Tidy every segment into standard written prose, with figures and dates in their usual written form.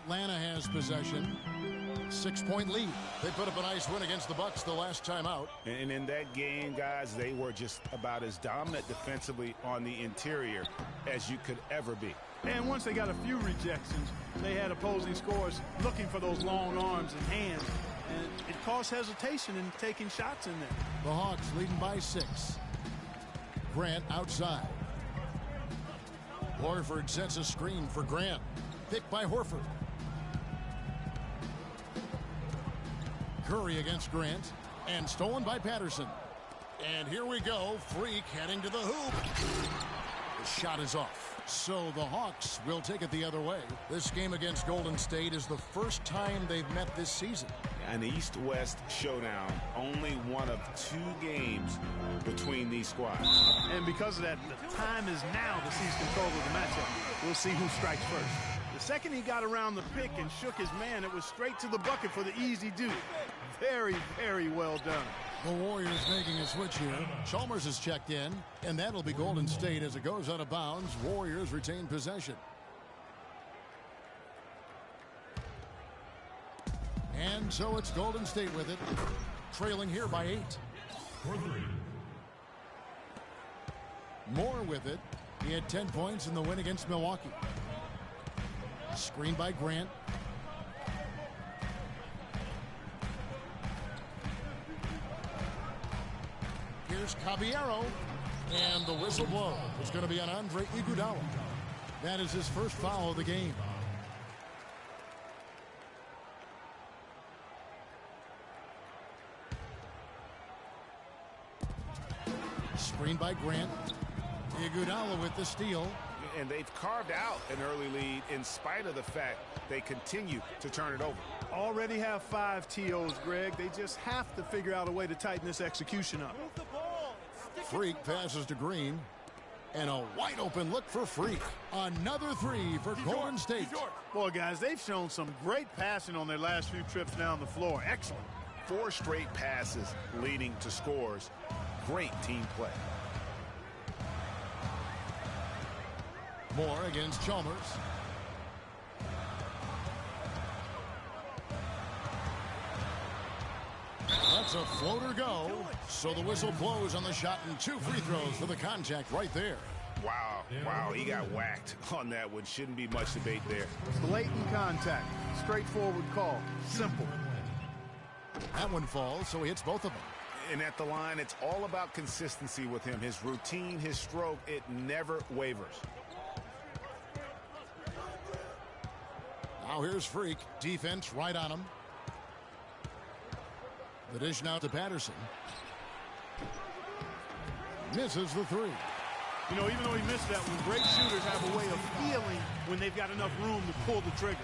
Atlanta has possession. 6-point lead. They put up a nice win against the Bucks the last time out. And in that game, guys, they were just about as dominant defensively on the interior as you could ever be. And once they got a few rejections, they had opposing scorers looking for those long arms and hands. And it caused hesitation in taking shots in there. The Hawks leading by 6. Grant outside. Horford sets a screen for Grant. Picked by Horford. Curry against Grant. And stolen by Patterson. And here we go. Freak heading to the hoop. The shot is off. So the Hawks will take it the other way. This game against Golden State is the first time they've met this season. An East-West showdown, only one of 2 games between these squads. And because of that, the time is now to seize control of the matchup. We'll see who strikes first. The second he got around the pick and shook his man, it was straight to the bucket for the easy do. Very, very well done. The Warriors making a switch here. Chalmers is checked in, and that'll be Golden State as it goes out of bounds. Warriors retain possession. And so it's Golden State with it, trailing here by 8. Moore with it. He had 10 points in the win against Milwaukee. Screen by Grant. Here's Caballero. And the whistle blow is going to be on Andre Iguodala. That is his first foul of the game. Screen by Grant. Iguodala with the steal. And they've carved out an early lead in spite of the fact they continue to turn it over. Already have 5 TOs, Greg. They just have to figure out a way to tighten this execution up. Freak passes to Green. And a wide open look for Freak. Another 3 for Golden State. Boy, guys, they've shown some great passing on their last few trips down the floor. Excellent. 4 straight passes leading to scores. Great team play. Moore against Chalmers. That's a floater go. So the whistle blows on the shot and 2 free throws for the contact right there. Wow, he got whacked on that one. Shouldn't be much debate there. Blatant contact. Straightforward call. Simple. That one falls, so he hits both of them. And at the line, it's all about consistency with him. His routine, his stroke, it never wavers. Now here's Freak. Defense right on him. The dish now to Patterson. Misses the 3. You know, even though he missed that one, great shooters have a way of feeling when they've got enough room to pull the trigger.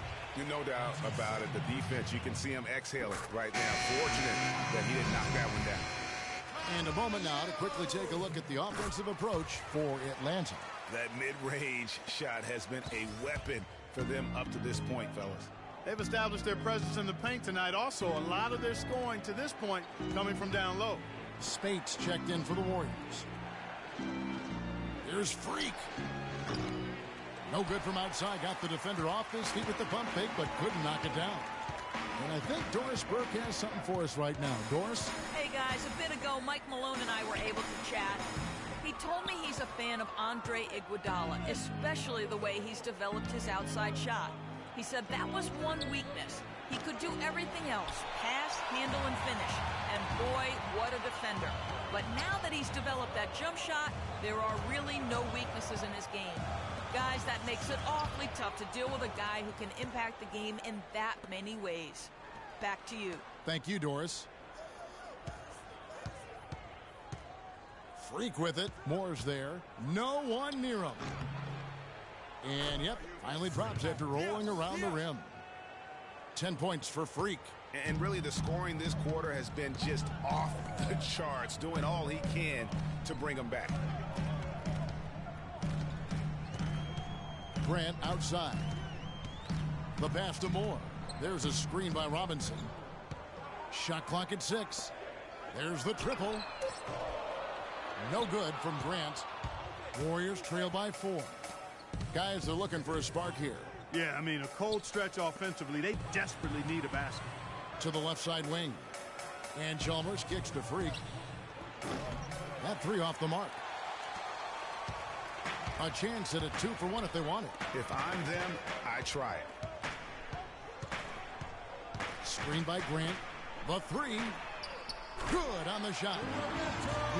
No doubt about it. The defense, you can see him exhaling right now. Fortunate that he didn't knock that one down. And a moment now to quickly take a look at the offensive approach for Atlanta. That mid-range shot has been a weapon for them up to this point, fellas. They've established their presence in the paint tonight. Also, a lot of their scoring to this point coming from down low. Spates checked in for the Warriors. Here's Freak. No good from outside. Got the defender off his feet with the pump fake, but couldn't knock it down. And I think Doris Burke has something for us right now. Doris? Hey, guys. A bit ago, Mike Malone and I were able to chat. He told me he's a fan of Andre Iguodala, especially the way he's developed his outside shot. He said that was one weakness. He could do everything else, pass, handle, and finish. And boy, what a defender. But now that he's developed that jump shot, there are really no weaknesses in his game. Guys, that makes it awfully tough to deal with a guy who can impact the game in that many ways. Back to you. Thank you, Doris. Freak with it. Moore's there. No one near him. And, yep, finally drops after rolling around the rim. 10 points for Freak. And really, the scoring this quarter has been just off the charts, doing all he can to bring them back. Grant outside. The pass to Moore. There's a screen by Robinson. Shot clock at 6. There's the triple. No good from Grant. Warriors trail by 4. Guys are looking for a spark here. Yeah, I mean, a cold stretch offensively. They desperately need a basket. To the left side wing. And Chalmers kicks to Freak. That three off the mark. A chance at a 2 for 1 if they want it. If I'm them, I try it. Screen by Grant. The three. Good on the shot.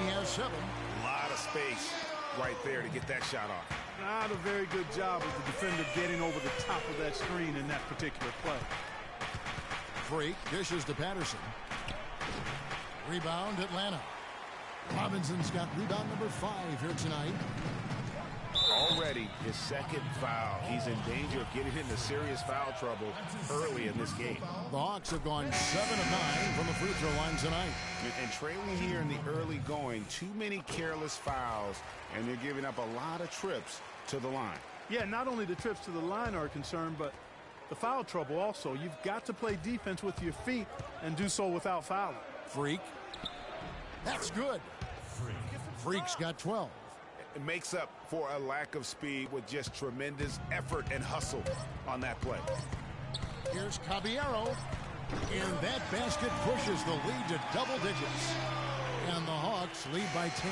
He has 7. A lot of space right there to get that shot off. Not a very good job of the defender getting over the top of that screen in that particular play. Freak dishes to Patterson. Rebound Atlanta. Robinson's got rebound number 5 here tonight. Already his second foul. He's in danger of getting into serious foul trouble early in this game. The Hawks have gone 7 of 9 from the free throw line tonight. And trailing here in the early going, too many careless fouls, and they're giving up a lot of trips to the line. Yeah, not only the trips to the line are a concern, but the foul trouble also. You've got to play defense with your feet and do so without fouling. Freak. That's good. Freak's got 12. It makes up for a lack of speed with just tremendous effort and hustle on that play. Here's Caballero. And that basket pushes the lead to double digits. And the Hawks lead by 10.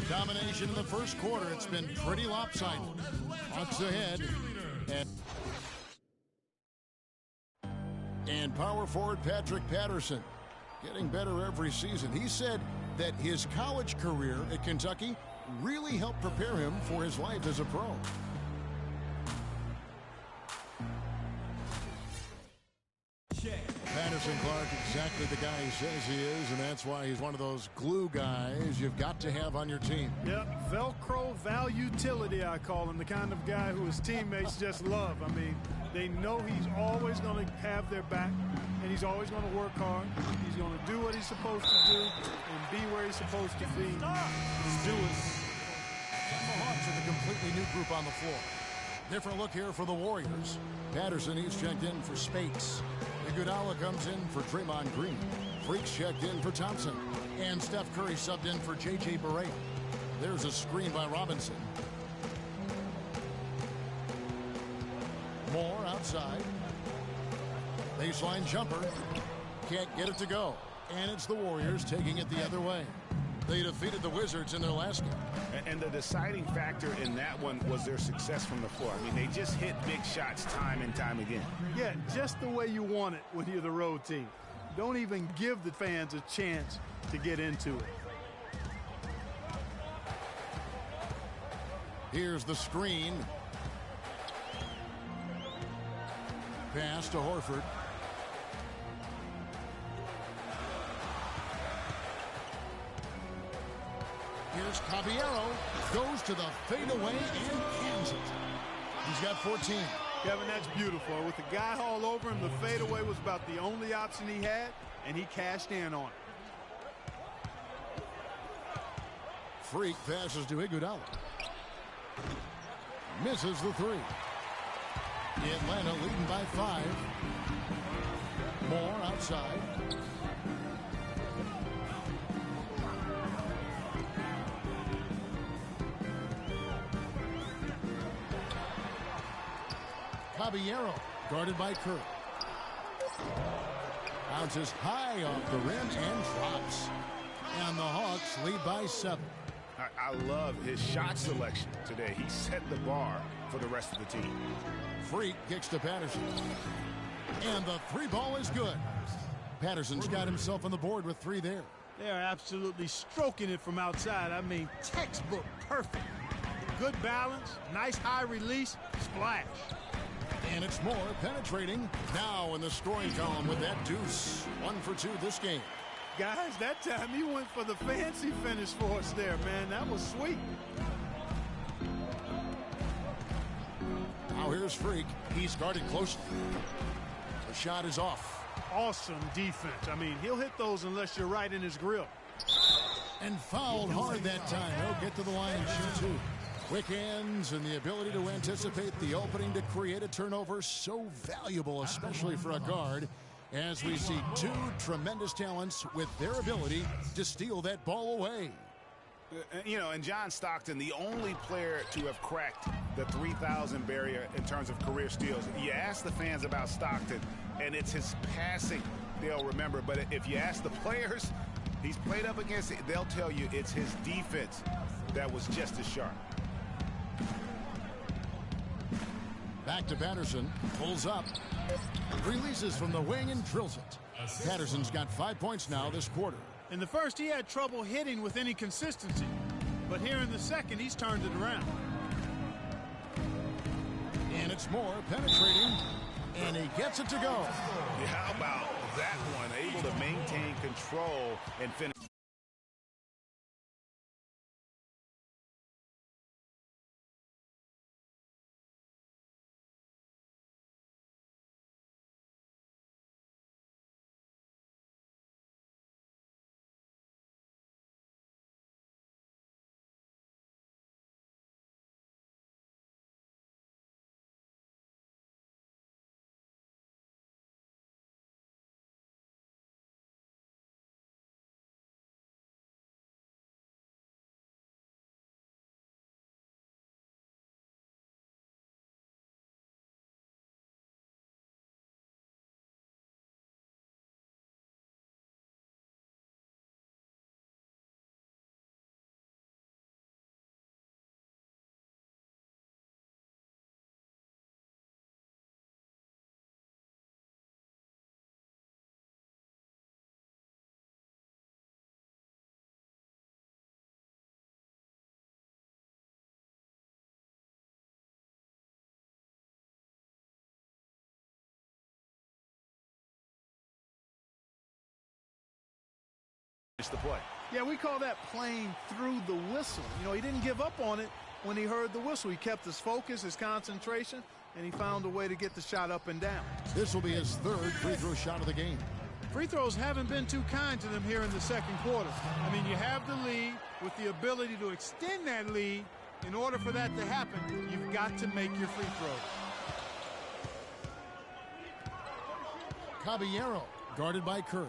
Domination in the first quarter. It's been pretty lopsided. Hawks ahead. And power forward Patrick Patterson getting better every season. He said that his college career at Kentucky really helped prepare him for his life as a pro. Patterson Clark, exactly the guy he says he is, and that's why he's one of those glue guys you've got to have on your team. Yep, Velcro valutility, I call him, the kind of guy who his teammates just love. I mean, they know he's always going to have their back, and he's always going to work hard. He's going to do what he's supposed to do and be where he's supposed to be and do it. The Hawks are the completely new group on the floor. Different look here for the Warriors. Patterson, he's checked in for Spates. Iguodala comes in for Draymond Green. Freak's checked in for Thompson. And Steph Curry subbed in for J.J. Barea. There's a screen by Robinson. Moore outside. Baseline jumper. Can't get it to go. And it's the Warriors taking it the other way. They defeated the Wizards in their last game. And the deciding factor in that one was their success from the floor. I mean, they just hit big shots time and time again. Yeah, just the way you want it when you're the road team. Don't even give the fans a chance to get into it. Here's the screen. Pass to Horford. Here's Caballero. Goes to the fadeaway and cans it. He's got 14. Kevin, that's beautiful. With the guy all over him, the fadeaway was about the only option he had, and he cashed in on it. Freak passes to Iguodala. Misses the three. Atlanta leading by 5. Moore outside. Caballero guarded by Kerr. Bounces high off the rim and drops. And the Hawks lead by 7. I love his shot selection today. He set the bar for the rest of the team. Freak kicks to Patterson. And the 3 ball is good. Patterson's got himself on the board with 3 there. They're absolutely stroking it from outside. I mean, textbook perfect. Good balance, nice high release, splash. And it's Moore penetrating now in the scoring column with that deuce. 1 for 2 this game. Guys, that time he went for the fancy finish for us there, man. That was sweet. Now here's Freak. He's guarded closely. The shot is off. Awesome defense. I mean, he'll hit those unless you're right in his grill. And fouled hard that time. He'll get to the line and shoot two. Quick hands and the ability to anticipate the opening to create a turnover, so valuable, especially for a guard, as we see two tremendous talents with their ability to steal that ball away. You know, and John Stockton, the only player to have cracked the 3,000 barrier in terms of career steals. You ask the fans about Stockton, and it's his passing they'll remember. But if you ask the players he's played up against, they'll tell you it's his defense that was just as sharp. Back to Patterson. Pulls up. Releases from the wing and drills it. Patterson's got 5 points now this quarter. In the first, he had trouble hitting with any consistency. But here in the second, he's turned it around. And it's more penetrating. And he gets it to go. Yeah, how about that one? Able to maintain control and finish. The play. Yeah, we call that playing through the whistle. You know, he didn't give up on it when he heard the whistle. He kept his focus, his concentration, and he found a way to get the shot up and down. This will be his third free throw shot of the game. Free throws haven't been too kind to them here in the second quarter. I mean, you have the lead with the ability to extend that lead. In order for that to happen, you've got to make your free throws. Caballero guarded by Kerr.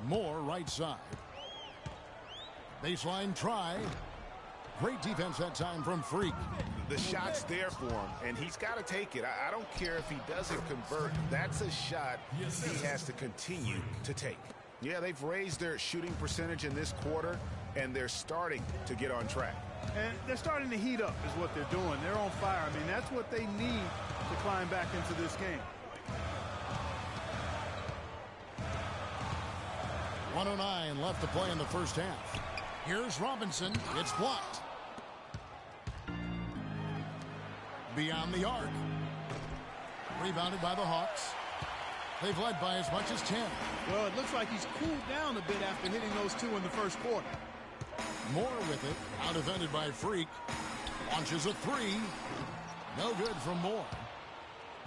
Moore right side. Baseline try. Great defense that time from Freak. The shot's there for him, and he's got to take it. I don't care if he doesn't convert. That's a shot he has to continue to take. Yeah, they've raised their shooting percentage in this quarter, and they're starting to get on track. And they're starting to heat up is what they're doing. They're on fire. I mean, that's what they need to climb back into this game. 1:09 left to play in the first half. Here's Robinson. It's blocked. Beyond the arc. Rebounded by the Hawks. They've led by as much as 10. Well, it looks like he's cooled down a bit after hitting those two in the first quarter. Moore with it. Out defended by Freak. Launches a three. No good from Moore.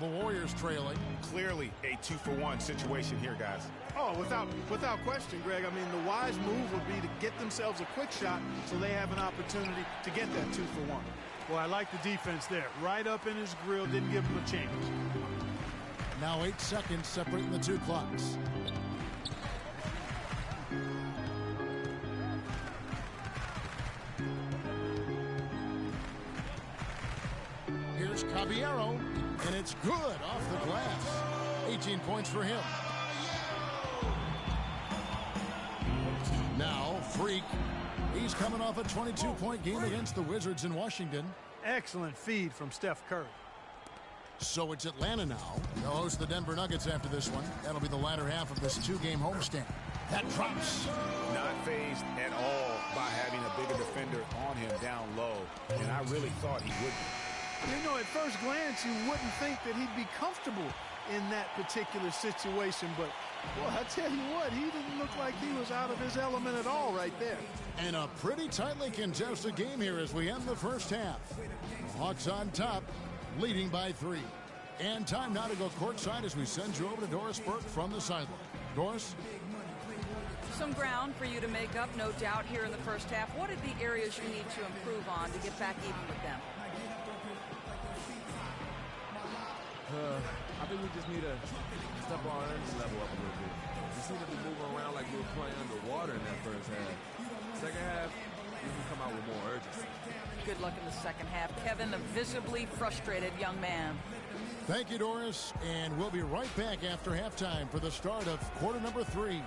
The Warriors trailing. Clearly a 2-for-1 situation here, guys. Oh, without question, Greg. I mean, the wise move would be to get themselves a quick shot so they have an opportunity to get that 2-for-1. Well, I like the defense there. Right up in his grill, didn't give him a chance. Now 8 seconds separating the two clocks. Here's Caballero, and it's good off the glass. 18 points for him. Now, Freak. He's coming off a 22-point game against the Wizards in Washington. Excellent feed from Steph Curry. So it's Atlanta now. They'll host the Denver Nuggets after this one. That'll be the latter half of this two-game homestand. That drops. Not phased at all by having a bigger defender on him down low. And I really thought he would be. You know, at first glance, you wouldn't think that he'd be comfortable in that particular situation. But, well, I tell you what, he didn't look like he was out of his element at all right there. And a pretty tightly contested game here as we end the first half. The Hawks on top, leading by 3. And time now to go courtside as we send you over to Doris Burke from the sideline. Doris? Some ground for you to make up, no doubt, here in the first half. What are the areas you need to improve on to get back even with them? I think we just need to step our energy level up a little bit. We seem to be moving around like we were playing underwater in that first half. Second half, we can come out with more urgency. Good luck in the second half. Kevin, a visibly frustrated young man. Thank you, Doris. And we'll be right back after halftime for the start of quarter number 3.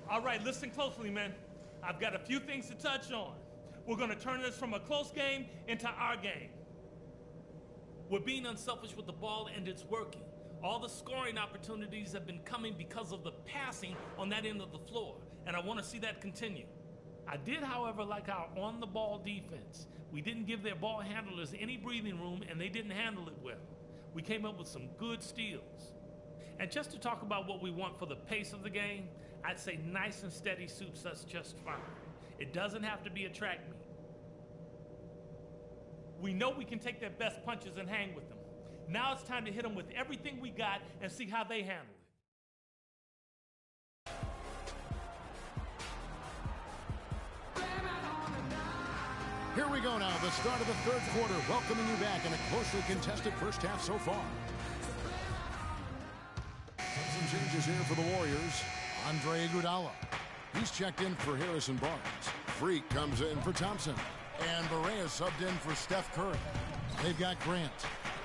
All right, listen closely, men. I've got a few things to touch on. We're going to turn this from a close game into our game. We're being unselfish with the ball, and it's working. All the scoring opportunities have been coming because of the passing on that end of the floor, and I want to see that continue. I did, however, like our on-the-ball defense. We didn't give their ball handlers any breathing room, and they didn't handle it well. We came up with some good steals. And just to talk about what we want for the pace of the game, I'd say nice and steady suits us just fine. It doesn't have to be a track meet. We know we can take their best punches and hang with them. Now it's time to hit them with everything we got and see how they handle it. Here we go now, the start of the third quarter, welcoming you back in a closely contested first half so far. Some changes here for the Warriors. Andre Iguodala. He's checked in for Harrison Barnes. Freak comes in for Thompson. And Barea subbed in for Steph Curry. They've got Grant.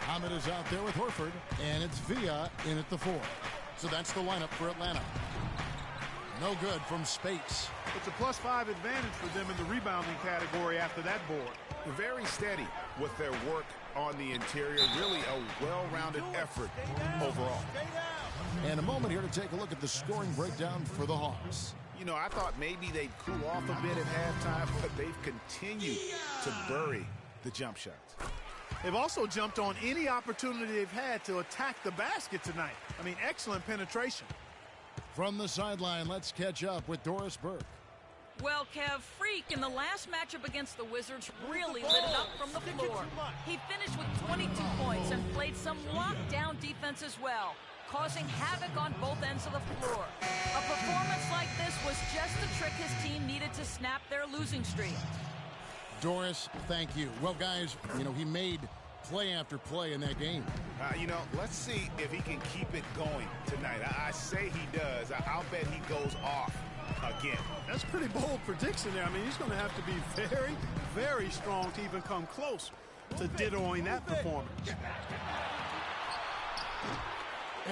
Hamid is out there with Horford. And it's Villa in at the 4. So that's the lineup for Atlanta. No good from Spates. It's a +5 advantage for them in the rebounding category after that board. Very steady with their work on the interior. Really a well-rounded effort overall. And a moment here to take a look at the scoring breakdown for the Hawks. You know, I thought maybe they'd cool off a bit at halftime, but they've continued to bury the jump shots. They've also jumped on any opportunity they've had to attack the basket tonight. I mean, excellent penetration. From the sideline, let's catch up with Doris Burke. Well, Kev, Freak in the last matchup against the Wizards really lit it up from the floor. He finished with 22 points and played some lockdown defense as well, causing havoc on both ends of the floor. A performance like this was just the trick his team needed to snap their losing streak. Doris, thank you. Well, guys, you know, he made play after play in that game. You know, let's see if he can keep it going tonight. I say he does. I'll bet he goes off again. That's a pretty bold prediction there. I mean, he's going to have to be very, very strong to even come close to dittoing that performance.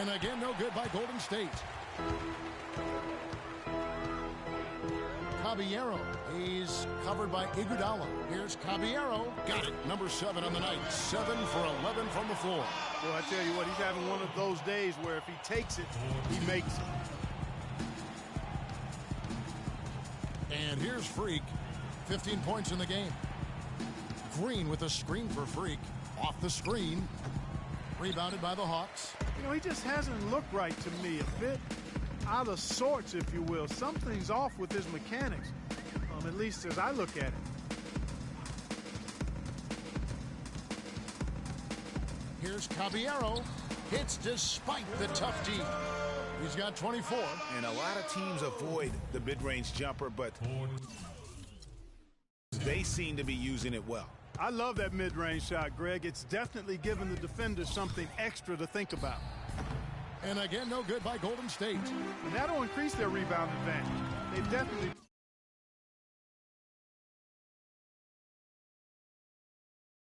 And again, no good by Golden State. Caballero, he's covered by Iguodala. Here's Caballero, got it. Number 7 on the night, 7 for 11 from the floor. Well, I tell you what, he's having one of those days where if he takes it, he makes it. And here's Freak, 15 points in the game. Green with a screen for Freak. Off the screen, rebounded by the Hawks. You know, he just hasn't looked right to me. A bit out of sorts, if you will. Something's off with his mechanics, at least as I look at it. Here's Caballero. Hits despite the tough D. He's got 24. And a lot of teams avoid the mid-range jumper, but they seem to be using it well. I love that mid-range shot, Greg. It's definitely given the defenders something extra to think about. And again, no good by Golden State. And that'll increase their rebound advantage. They've definitely